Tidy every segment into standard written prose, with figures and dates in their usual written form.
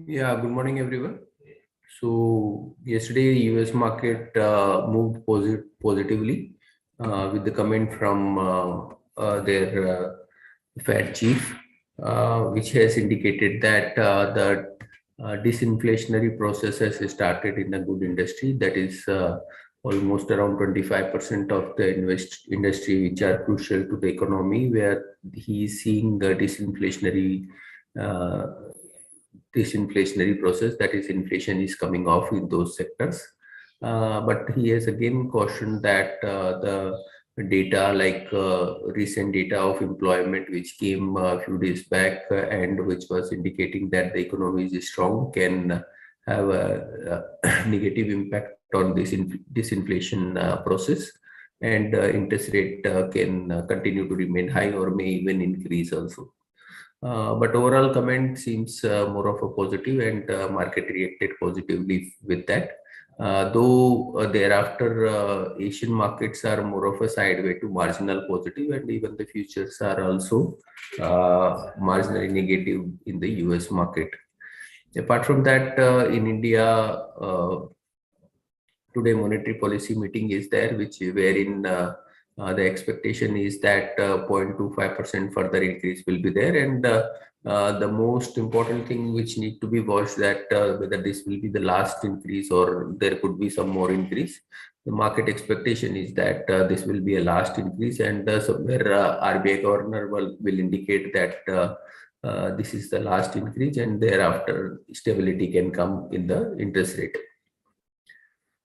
Yeah, good morning, everyone. So yesterday, US market moved positively with the comment from their Fed chief, which has indicated that the disinflationary process has started in a good industry. That is almost around 25% of the industry which are crucial to the economy, where he is seeing the uh, disinflationary process, that is inflation is coming off in those sectors. But he has again cautioned that the data like recent data of employment which came a few days back and which was indicating that the economy is strong can have a negative impact on this disinflation process, and interest rate can continue to remain high or may even increase also. But overall comment seems more of a positive, and market reacted positively with that. Though thereafter, Asian markets are more of a sideway to marginal positive, and even the futures are also marginally negative in the US market. Apart from that, in India, today monetary policy meeting is there, which wherein the expectation is that 0.25% further increase will be there, and the most important thing which need to be watched, that whether this will be the last increase or there could be some more increase. The market expectation is that this will be a last increase, and somewhere RBI governor will indicate that this is the last increase, and thereafter stability can come in the interest rate.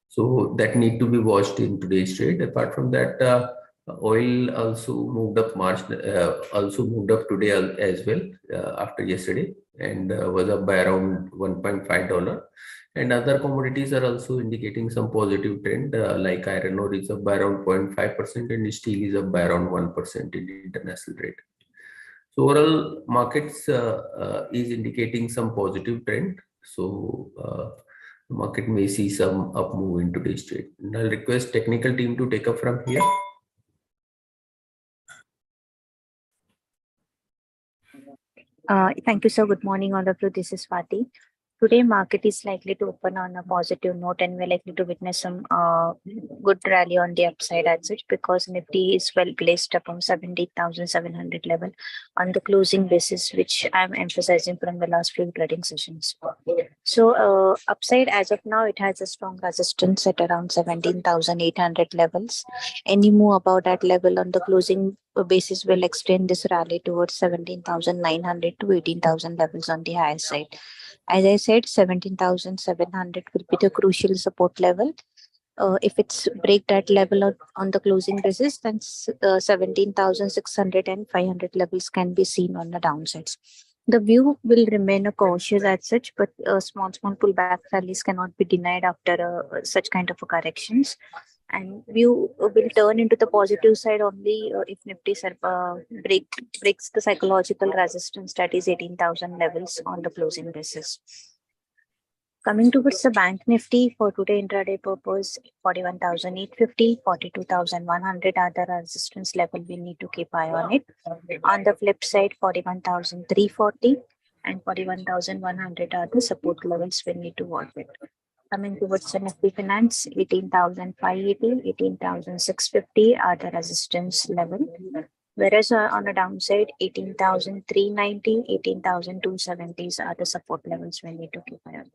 So that need to be watched in today's trade. Apart from that, oil also moved up also moved up today as well after yesterday, and was up by around $1.5. And other commodities are also indicating some positive trend, like iron ore is up by around 0.5%, and steel is up by around 1% in the international rate. So overall, markets is indicating some positive trend. So market may see some up move in today's trade. And I'll request technical team to take up from here. Thank you, sir. Good morning, all of you. This is Swati. Today, market is likely to open on a positive note, and we're likely to witness some good rally on the upside as such, because Nifty is well placed upon 70,700 level on the closing basis, which I'm emphasizing from the last few trading sessions. So, upside as of now, it has a strong resistance at around 17,800 levels. Any move above that level on the closing basis will extend this rally towards 17,900 to 18,000 levels on the higher side. As I said, 17,700 will be the crucial support level. If it's break that level on the closing basis, then 17,600 and 500 levels can be seen on the downsides. The view will remain a cautious as such, but small pullback rallies cannot be denied after such kind of a corrections. And view will turn into the positive side only if Nifty breaks the psychological resistance, that is 18,000 levels on the closing basis. Coming towards the bank Nifty for today intraday purpose, 41,850, 42,100 are the resistance level we need to keep eye on it. On the flip side, 41,340 and 41,100 are the support levels we need to watch it. Coming towards the Nifty Finance, 18,580, 18,650 are the resistance level. Whereas on the downside, 18,390, 18,270 are the support levels we need to keep eye on.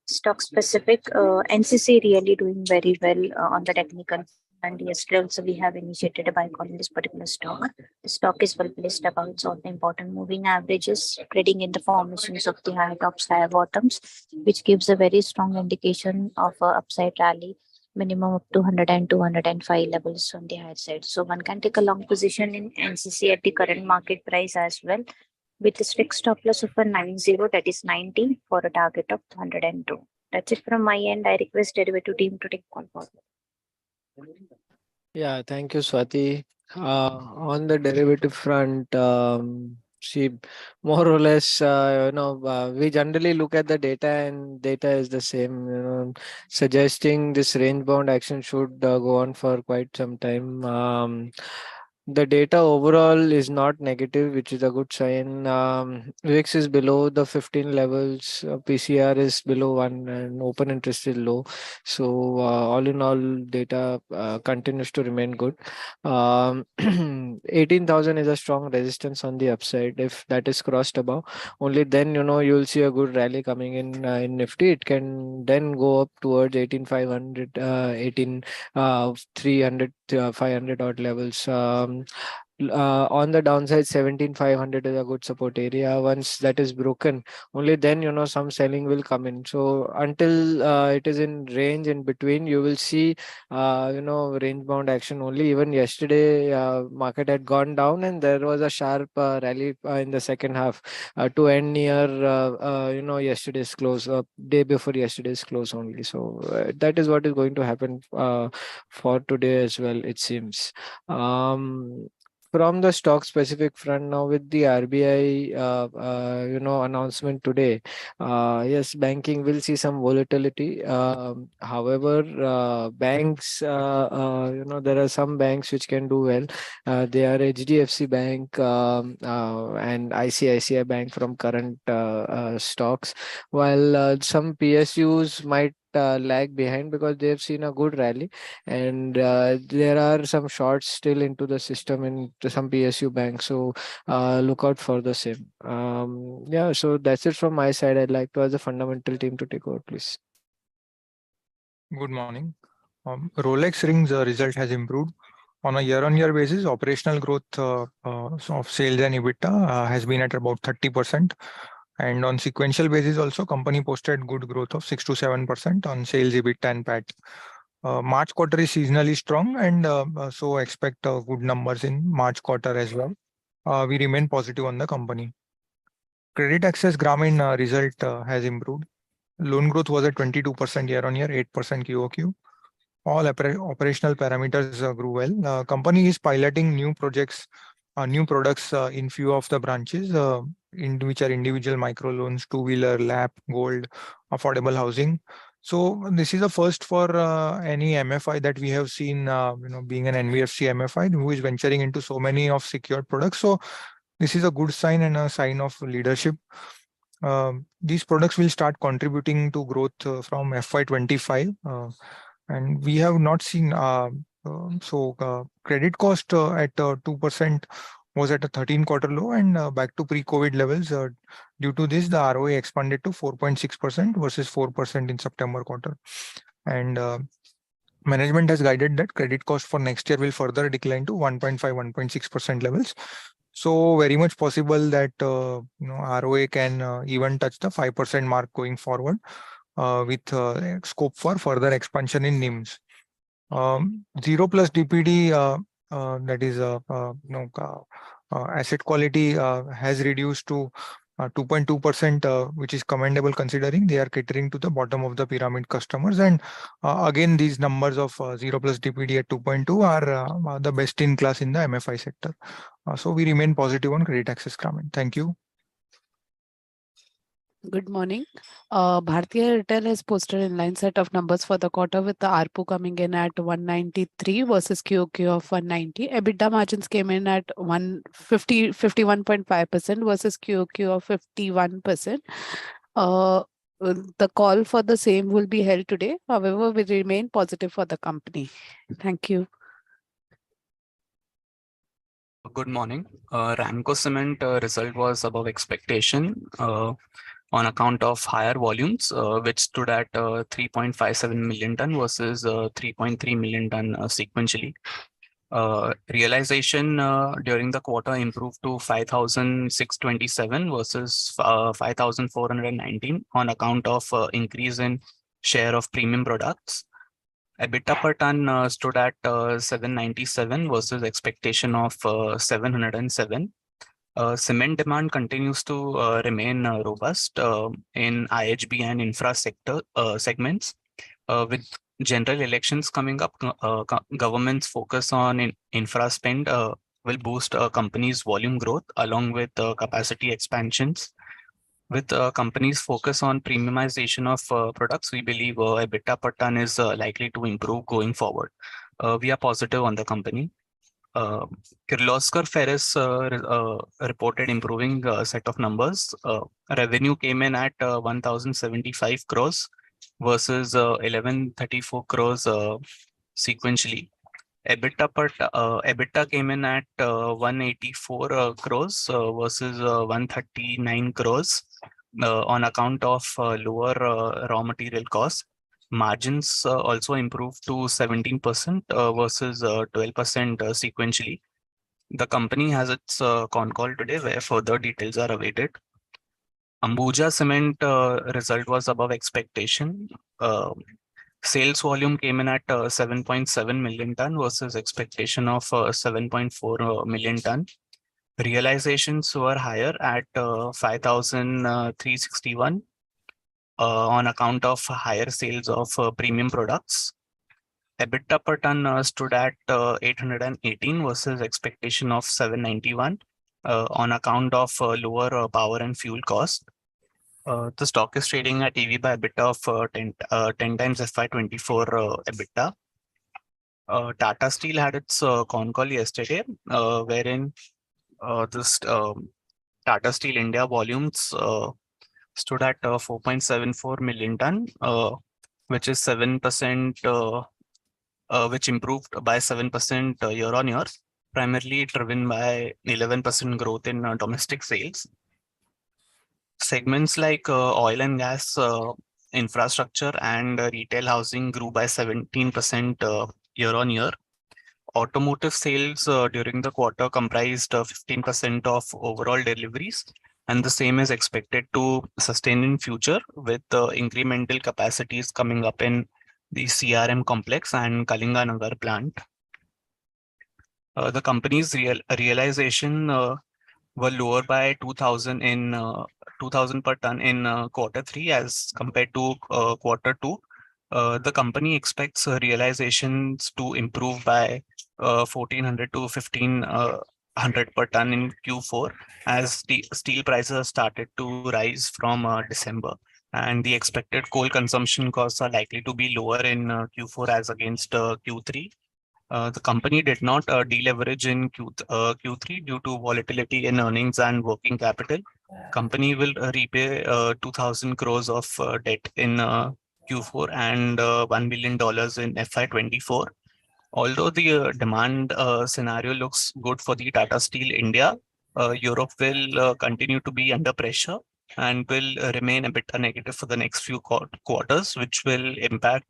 Stock specific, NCC really doing very well on the technical front. Yesterday also we have initiated a buy call in this particular stock. The stock is well placed above all the important moving averages, trading in the formations of the high tops, high bottoms, which gives a very strong indication of a upside rally, minimum up to 100 and 205 levels on the high side. So one can take a long position in NCC at the current market price as well, with a strict stop loss of a 90, that is 90, for a target of 102. That's it from my end. I request derivative team to take call forward. Yeah, thank you, Swati. On the derivative front, see, more or less, we generally look at the data, and data is the same, suggesting this range bound action should go on for quite some time. The data overall is not negative, which is a good sign. VIX is below the 15 levels, PCR is below 1, and open interest is low. So, all in all, data continues to remain good. 18,000 is a strong resistance on the upside. If that is crossed above, only then you'll see a good rally coming in Nifty. It can then go up towards 18,500, 300, 500 odd levels. On the downside, 17,500 is a good support area. Once that is broken, only then some selling will come in. So until it is in range in between, you will see range bound action only. Even yesterday, market had gone down, and there was a sharp rally in the second half to end near yesterday's close, day before yesterday's close only. So that is what is going to happen for today as well, it seems. From the stock specific front now, with the RBI announcement today, yes, banking will see some volatility. However, banks, there are some banks which can do well. They are HDFC Bank and ICICI Bank from current stocks, while some PSUs might lag behind because they've seen a good rally, and there are some shorts still into the system in some PSU banks. So look out for the same. Yeah, so that's it from my side. I'd like to ask the fundamental team to take over, please. Good morning. Rolex Rings result has improved. On a year-on-year basis, operational growth of sales and EBITDA has been at about 30%. And on sequential basis also, company posted good growth of 6 to 7% on sales, EBITDA and PAT. March quarter is seasonally strong, and so expect good numbers in March quarter as well. We remain positive on the company. Credit Access Grameen result has improved. Loan growth was at 22% year-on-year, 8% QOQ. All operational parameters grew well. Company is piloting new projects, new products in few of the branches, in which are individual micro loans, two-wheeler, LAP, gold, affordable housing. So this is a first for any MFI that we have seen, being an NBFC MFI who is venturing into so many of secured products. So this is a good sign and a sign of leadership. These products will start contributing to growth from FY25, and we have not seen credit cost at 2% was at a 13-quarter low and back to pre-COVID levels. Due to this, the ROA expanded to 4.6% versus 4% in September quarter. And management has guided that credit cost for next year will further decline to 1.5, 1.6% levels. So very much possible that ROA can even touch the 5% mark going forward, with scope for further expansion in NIMs. 0 plus DPD, that is asset quality has reduced to 2.2%, which is commendable considering they are catering to the bottom of the pyramid customers. And again, these numbers of 0 plus DPD at 2.2 are the best in class in the MFI sector. So we remain positive on Credit Access Grameen. Thank you. Good morning. Bhartiya Airtel has posted in line set of numbers for the quarter, with the ARPU coming in at 193 versus QOQ of 190. EBITDA margins came in at 51.5% versus QOQ of 51%. The call for the same will be held today. However, we remain positive for the company. Thank you. Good morning. Ramco Cement result was above expectation. on account of higher volumes, which stood at 3.57 million ton versus 3.3 million ton sequentially. Realization during the quarter improved to 5,627 versus 5,419 on account of increase in share of premium products. EBITDA per ton stood at 797 versus expectation of 707. Cement demand continues to remain robust in IHB and infra sector segments. With general elections coming up, government's focus on infra spend will boost companies' volume growth along with capacity expansions. With companies' focus on premiumization of products, we believe EBITDA per ton is likely to improve going forward. We are positive on the company. Kirloskar Ferris reported improving set of numbers. Revenue came in at 1,075 crores versus 1,134 crores sequentially. EBITDA came in at 184 crores versus 139 crores on account of lower raw material costs. Margins also improved to 17% versus 12% sequentially. The company has its con call today where further details are awaited. Ambuja Cement result was above expectation. Sales volume came in at 7.7 million ton versus expectation of 7.4 million ton. Realizations were higher at 5,361 on account of higher sales of premium products. EBITDA per ton stood at 818 versus expectation of 791 on account of lower power and fuel cost. The stock is trading at EV by EBITDA of 10 times FY24 EBITDA. Tata Steel had its con call yesterday, wherein this Tata Steel India volumes stood at 4.74 million ton, which is 7%, which improved by 7% year on year, primarily driven by 11% growth in domestic sales. Segments like oil and gas, infrastructure, and retail housing grew by 17% year on year. Automotive sales during the quarter comprised 15% of overall deliveries, and the same is expected to sustain in future with incremental capacities coming up in the CRM complex and Kalinganagar plant. The company's realization were lower by 2,000 per ton in Q3 as compared to Q2. The company expects realizations to improve by 1,400 to 1,500 per ton in Q4 as the steel prices started to rise from December, and the expected coal consumption costs are likely to be lower in Q4 as against Q3. The company did not deleverage in Q3 due to volatility in earnings and working capital. Company will repay 2,000 crores of debt in Q4 and $1 billion in FY24. Although the demand scenario looks good for the Tata Steel India, Europe will continue to be under pressure and will remain a bit negative for the next few quarters, which will impact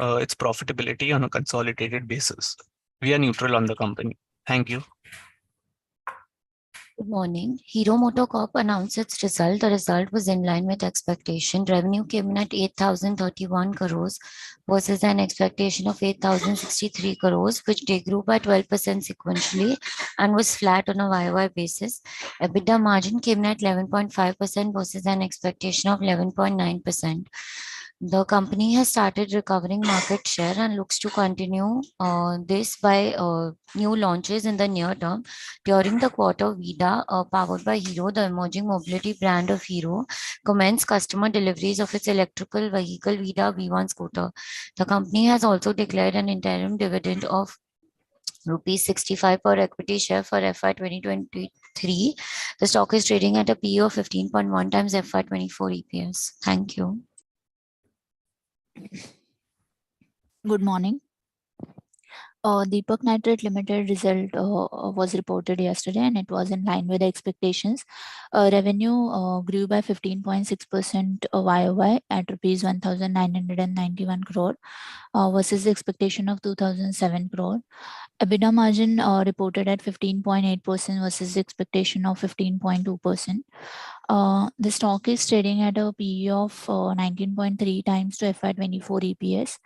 its profitability on a consolidated basis. We are neutral on the company. Thank you. Good morning. Hero MotoCorp announced its result. The result was in line with expectation. Revenue came in at 8,031 crores versus an expectation of 8,063 crores, which degrew by 12% sequentially and was flat on a YOY basis. EBITDA margin came in at 11.5% versus an expectation of 11.9%. The company has started recovering market share and looks to continue this by new launches in the near term. During the quarter, Vida, powered by Hero, the emerging mobility brand of Hero, commenced customer deliveries of its electrical vehicle Vida V1 scooter. The company has also declared an interim dividend of rupees 65 per equity share for FY 2023. The stock is trading at a PE of 15.1 times FY 24 EPS. Thank you. Good morning. Deepak Nitrite Limited result was reported yesterday, and it was in line with the expectations. Revenue grew by 15.6% YOY at rupees 1,991 crore versus the expectation of 2,007 crore. EBITDA margin reported at 15.8% versus the expectation of 15.2%. The stock is trading at a PE of 19.3 times to FY24 EPS.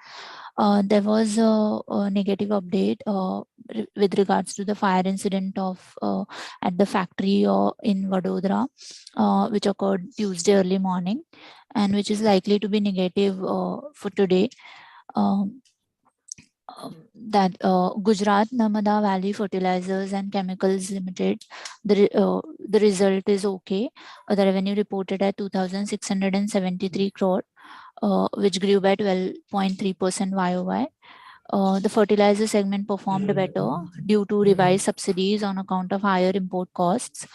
There was a negative update with regards to the fire incident of at the factory in Vadodara, which occurred Tuesday early morning, and which is likely to be negative for today. That Gujarat Narmada Valley Fertilizers and Chemicals Limited, the result is okay. The revenue reported at 2,673 crore, which grew by 12.3% YOY. The fertilizer segment performed better due to revised subsidies on account of higher import costs.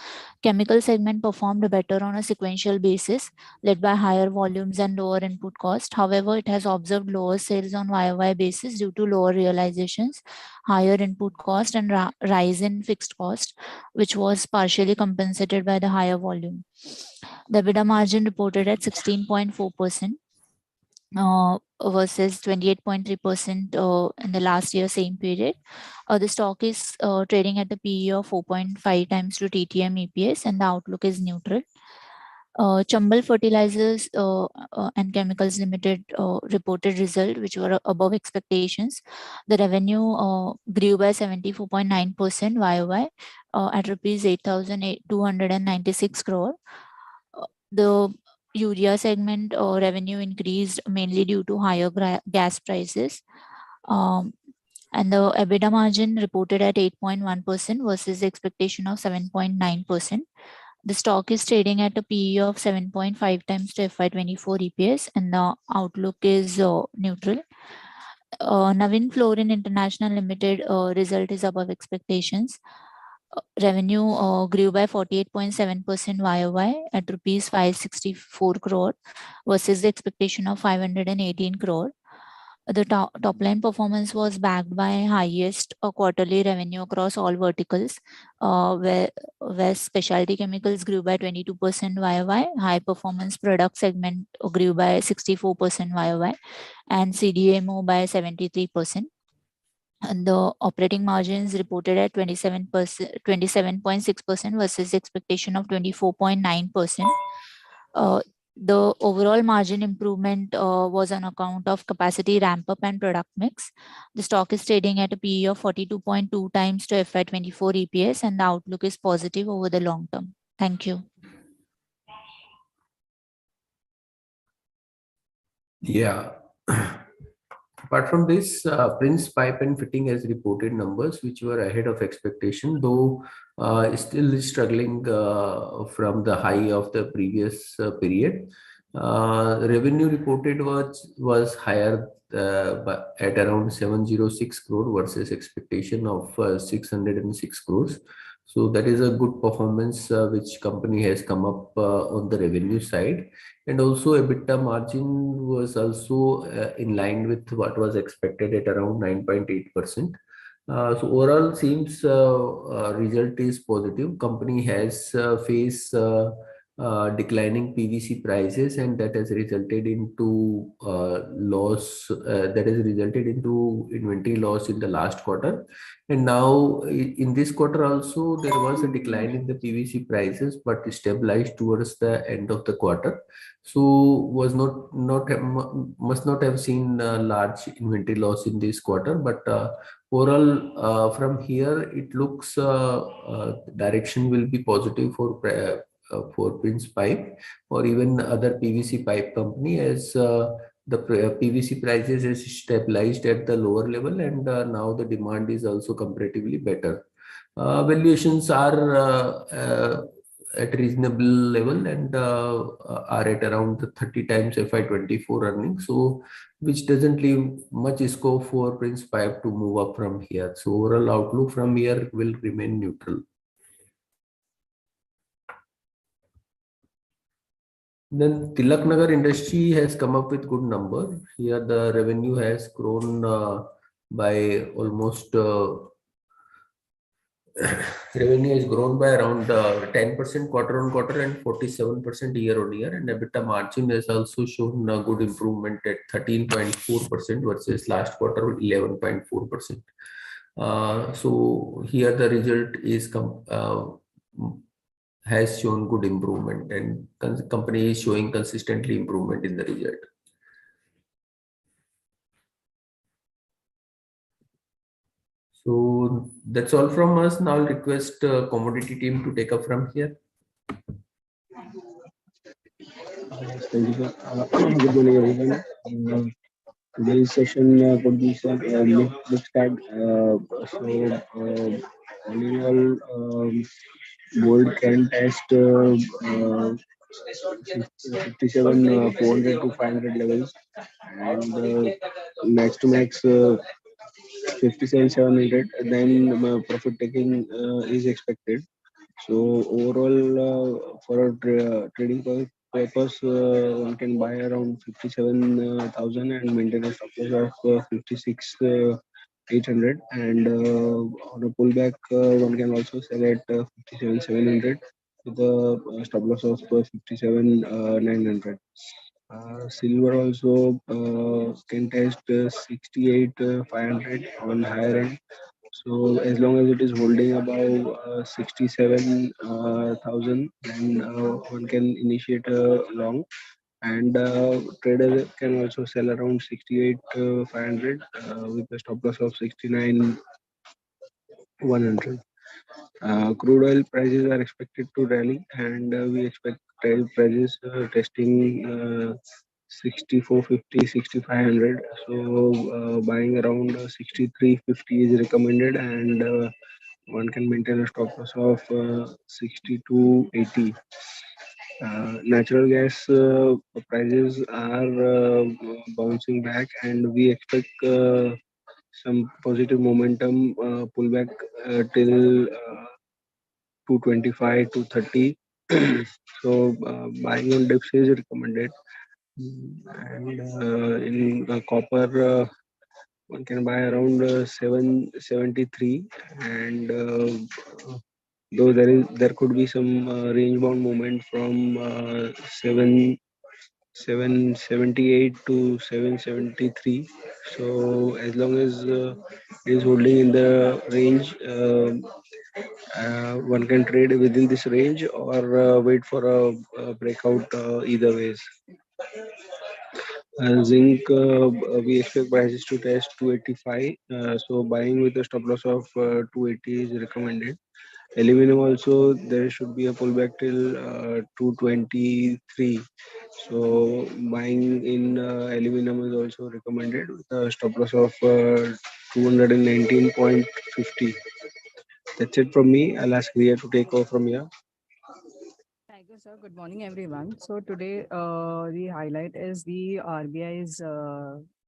Chemical segment performed better on a sequential basis, led by higher volumes and lower input cost. However, it has observed lower sales on YOY basis due to lower realizations, higher input cost, and rise in fixed cost, which was partially compensated by the higher volume. The EBITDA margin reported at 16.4%. Versus 28.3% in the last year same period. The stock is trading at a PE of 4.5 times to TTM EPS, and the outlook is neutral. Chambal Fertilizers and Chemicals Limited reported result which were above expectations. The revenue grew by 74.9% YOY at rupees 8,296 crore. The urea segment revenue increased mainly due to higher gas prices. And the EBITDA margin reported at 8.1% versus the expectation of 7.9%. The stock is trading at a PE of 7.5 times to FY24 EPS, and the outlook is neutral. Navin Fluorine International Limited result is above expectations. Revenue grew by 48.7% YOY at rupees 564 crore versus the expectation of 518 crore. The top line performance was backed by highest quarterly revenue across all verticals, where specialty chemicals grew by 22% YOY, high performance product segment grew by 64% YOY, and CDMO by 73%. And the operating margins reported at 27.6% versus expectation of 24.9%. The overall margin improvement was on account of capacity ramp up and product mix. The stock is trading at a PE of 42.2 times to FY24 EPS, and the outlook is positive over the long term. Thank you. Yeah. Apart from this, Prince Pipe and Fitting has reported numbers which were ahead of expectation, though still is struggling from the high of the previous period. Revenue reported was higher at around 706 crore versus expectation of 606 crores. So that is a good performance which company has come up on the revenue side. And also EBITDA margin was also in line with what was expected at around 9.8%. So overall seems result is positive. Company has faced declining PVC prices, and that has resulted into loss. That has resulted into inventory loss in the last quarter. And now in this quarter also there was a decline in the PVC prices, but stabilized towards the end of the quarter. So was must not have seen a large inventory loss in this quarter, but overall from here it looks direction will be positive for Prince Pipe or even other PVC pipe company, as the PVC prices is stabilized at the lower level, and now the demand is also comparatively better. Valuations are at reasonable level and are at around 30 times FY24 earnings, so which doesn't leave much scope for Prince Pipe to move up from here. So overall outlook from here will remain neutral. Then Tilaknagar Industry has come up with good number. Here the revenue has grown by almost revenue has grown by around 10% quarter on quarter and 47% year on year, and EBITDA margin has also shown a good improvement at 13.4% versus last quarter 11.4%. So here the result is has shown good improvement, and company is showing consistently improvement in the result. So that's all from us. Now I'll request commodity team to take up from here. Yes, thank you, sir. Good morning, everyone. Today's session could be some mixed bag. All in all, gold can test 57 400 to 500 levels, and max to max 57 700. Then profit taking is expected. So overall, for a trading purpose, one can buy around 57,000 and maintain a stop loss of 56 800. And on a pullback, one can also sell at 57 700 with a stop loss of 57 900. Silver also can test 68 500 on higher end. So as long as it is holding above 67,000, then one can initiate a long, and trader can also sell around 68 500 with a stop loss of 69 100. Crude oil prices are expected to rally, and we expect oil prices testing 6450 6500. So buying around 6350 is recommended, and one can maintain a stop loss of 6280. Natural gas prices are bouncing back, and we expect some positive momentum pullback till 225 to 30. So buying on dips is recommended. And in copper, one can buy around 773, and though there could be some range bound movement from 778 to 773. So as long as it is holding in the range, one can trade within this range or wait for a breakout either ways. Zinc, we expect prices to test 285. So buying with a stop loss of 280 is recommended. Aluminum also, there should be a pullback till 223. So buying in aluminum is also recommended with a stop loss of 219.50. That's it from me. I'll ask Ria to take over from here. Thank you, sir. Good morning, everyone. So today, the highlight is the RBI's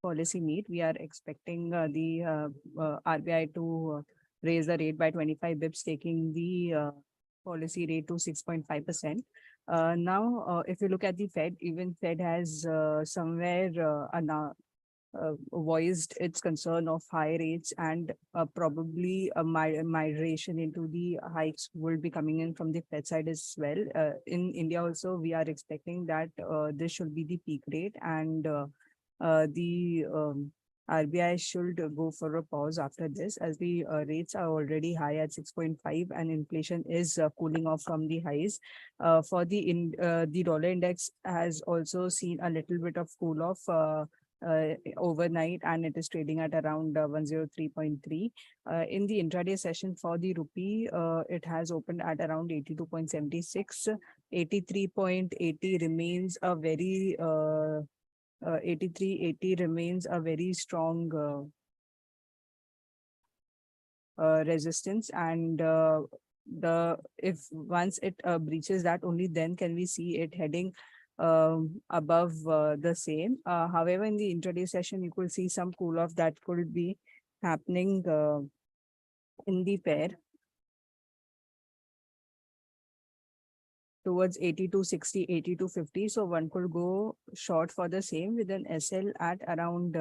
policy meet. We are expecting the RBI to raise the rate by 25 bips, taking the policy rate to 6.5%. Now, if you look at the Fed, even Fed has somewhere voiced its concern of high rates, and probably a migration into the hikes will be coming in from the Fed side as well. In India also, we are expecting that this should be the peak rate, and the RBI should go for a pause after this, as the rates are already high at 6.5 and inflation is cooling off from the highs. For the dollar index has also seen a little bit of cool off overnight, and it is trading at around 103.3. In the intraday session for the rupee, it has opened at around 82.76. 83.80 remains a very 83.80 remains a very strong resistance, and if once it breaches that, only then can we see it heading above the same. However, in the intraday session, you could see some cool off that could be happening in the pair towards 82.60, 82.50. So one could go short for the same with an SL at around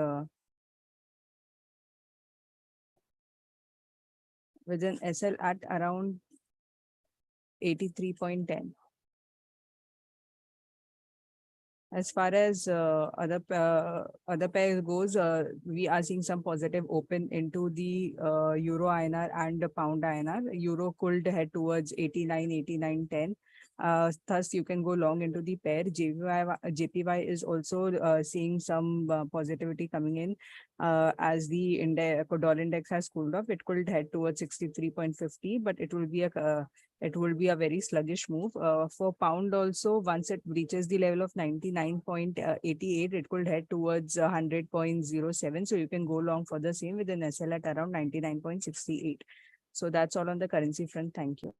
with an SL at around 83.10. As far as other pairs goes, we are seeing some positive open into the Euro INR and the Pound INR. Euro could head towards 89, 89.10. Thus, you can go long into the pair. JPY is also seeing some positivity coming in as the dollar index has cooled off. It could head towards 63.50, but it will be a very sluggish move. For pound also, once it reaches the level of 99.88, it could head towards 100.07. So you can go long for the same with an SL at around 99.68. So that's all on the currency front. Thank you.